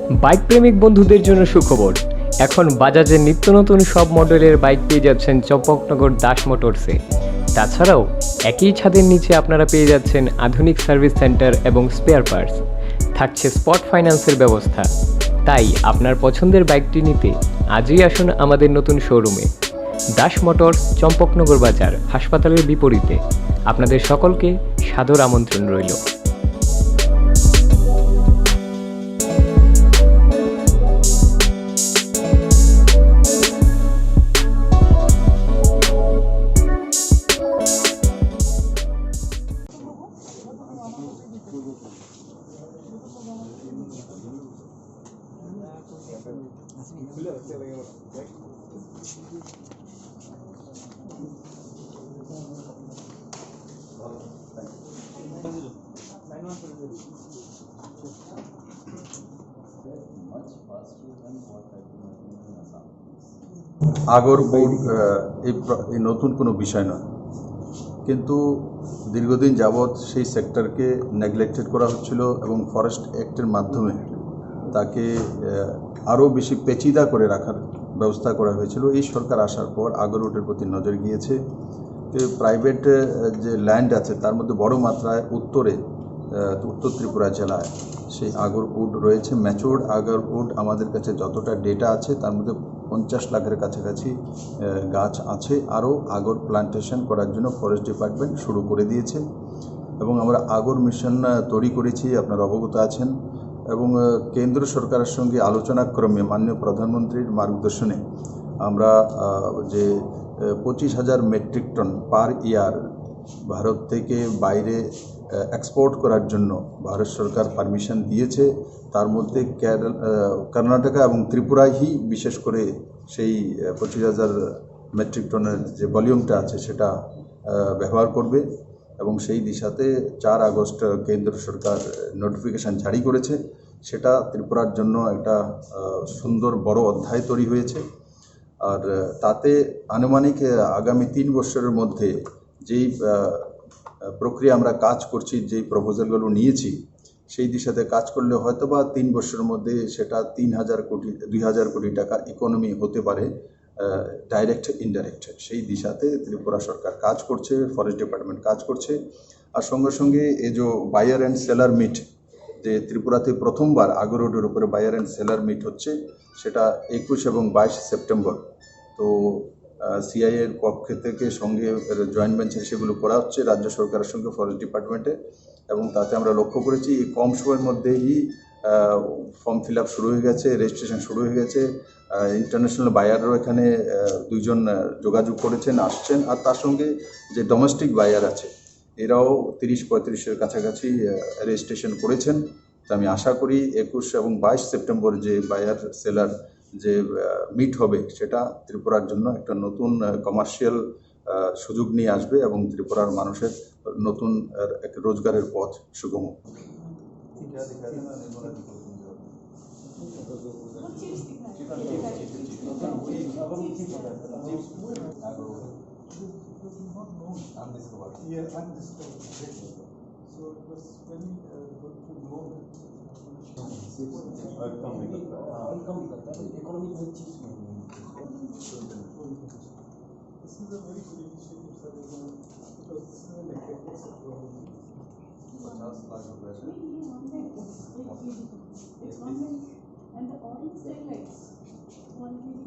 Bike প্রেমিক বন্ধুদের জন্য সুখবর। এখন বাজাজের নিত্য নতুন সব মডেলের বাইক পেয়ে যাচ্ছেন চম্পকনগর দাস মোটরসে। তাছাড়াও একই ছাদের নিচে আপনারা পেয়ে যাচ্ছেন আধুনিক সার্ভিস সেন্টার এবং স্পেয়ার পার্টস। থাকছে স্পট ফাইন্যান্সের ব্যবস্থা। তাই আপনার পছন্দের বাইকটি নিতে আজই আসুন আমাদের নতুন শোরুমে। দাস মোটরস, চম্পকনগর বাজার, হাসপাতালের বিপরীতে। আপনাদের সকলকে সাদর আমন্ত্রণ রইল। আগরপুর এই নতুন কোনো বিষয় নয়, কিন্তু দীর্ঘদিন যাবৎ সেই সেক্টরকে নেগলেক্টেড করা হচ্ছিল এবং ফরেস্ট অ্যাক্টের মাধ্যমে তাকে আরও বেশি পেচিদা করে রাখার ব্যবস্থা করা হয়েছিল। এই সরকার আসার পর আগরপুরের প্রতি নজর গিয়েছে। প্রাইভেট যে ল্যান্ড আছে তার মধ্যে বড় মাত্রায় উত্তর ত্রিপুরা জেলায় সেই আগরউড রয়েছে। ম্যাচিউরড আগরউড আমাদের কাছে যতটা ডেটা আছে তার মধ্যে 50 লাখের কাছাকাছি গাছ আছে। আরও আগর প্লান্টেশন করার জন্য ফরেস্ট ডিপার্টমেন্ট শুরু করে দিয়েছে এবং আমরা আগর মিশন তৈরি করেছি, আপনারা অবগত আছেন। এবং কেন্দ্র সরকারের সঙ্গে আলোচনাক্রমে মাননীয় প্রধানমন্ত্রীর মার্গদর্শনে আমরা যে 25,000 মেট্রিক টন পার ইয়ার ভারত থেকে বাইরে এক্সপোর্ট করার জন্য ভারত সরকার পারমিশন দিয়েছে। তার মধ্যে কর্ণাটকা এবং ত্রিপুরাই বিশেষ করে সেই 25,000 মেট্রিক টনের যে ভলিউমটা আছে সেটা ব্যবহার করবে এবং সেই দিশাতে 4 আগস্ট কেন্দ্র সরকার নোটিফিকেশান জারি করেছে। সেটা ত্রিপুরার জন্য একটা সুন্দর বড় অধ্যায় তৈরি হয়েছে। আর তাতে আনুমানিক আগামী 3 বছরের মধ্যে যেই প্রক্রিয়া আমরা কাজ করছি, যেই প্রপোজালগুলো নিয়েছি সেই দিশাতে কাজ করলে হয়তো বা 3 বছরের মধ্যে সেটা 2,000 কোটি টাকা ইকোনমি হতে পারে, ডাইরেক্ট ইনডাইরেক্ট। সেই দিশাতে ত্রিপুরা সরকার কাজ করছে, ফরেস্ট ডিপার্টমেন্ট কাজ করছে। আর সঙ্গে সঙ্গে এই যে বায়ার অ্যান্ড সেলার মিট, যে ত্রিপুরাতে প্রথমবার আগরউডের উপরে বায়ার অ্যান্ড সেলার মিট হচ্ছে, সেটা 21 এবং 22 সেপ্টেম্বর। তো সিআইএর পক্ষ থেকে সঙ্গে জয়েন্ট ভেঞ্চার সেগুলো করা হচ্ছে রাজ্য সরকারের সঙ্গে ফরেস্ট ডিপার্টমেন্টে। এবং তাতে আমরা লক্ষ্য করেছি এই কম সময়ের মধ্যেই ফর্ম ফিল আপ শুরু হয়ে গেছে, রেজিস্ট্রেশন শুরু হয়ে গেছে। ইন্টারন্যাশনাল বায়ারও এখানে 2 জন যোগাযোগ করেছেন, আসছেন। আর তার সঙ্গে যে ডোমেস্টিক বায়ার আছে এরাও 30-35-এর কাছাকাছি রেজিস্ট্রেশন করেছেন। তো আমি আশা করি 21 এবং 22 সেপ্টেম্বর যে বায়ার সেলার যে মিট হবে সেটা ত্রিপুরার জন্য একটা নতুন কমার্শিয়াল সুযোগ নিয়ে আসবে এবং ত্রিপুরার মানুষের নতুন এক রোজগারের পথ সুগম। This is a very good initiative, sir, because this is an effective sector. 50 lakh रुपए से It's 1 lakh, and the orange tail lights 1 kg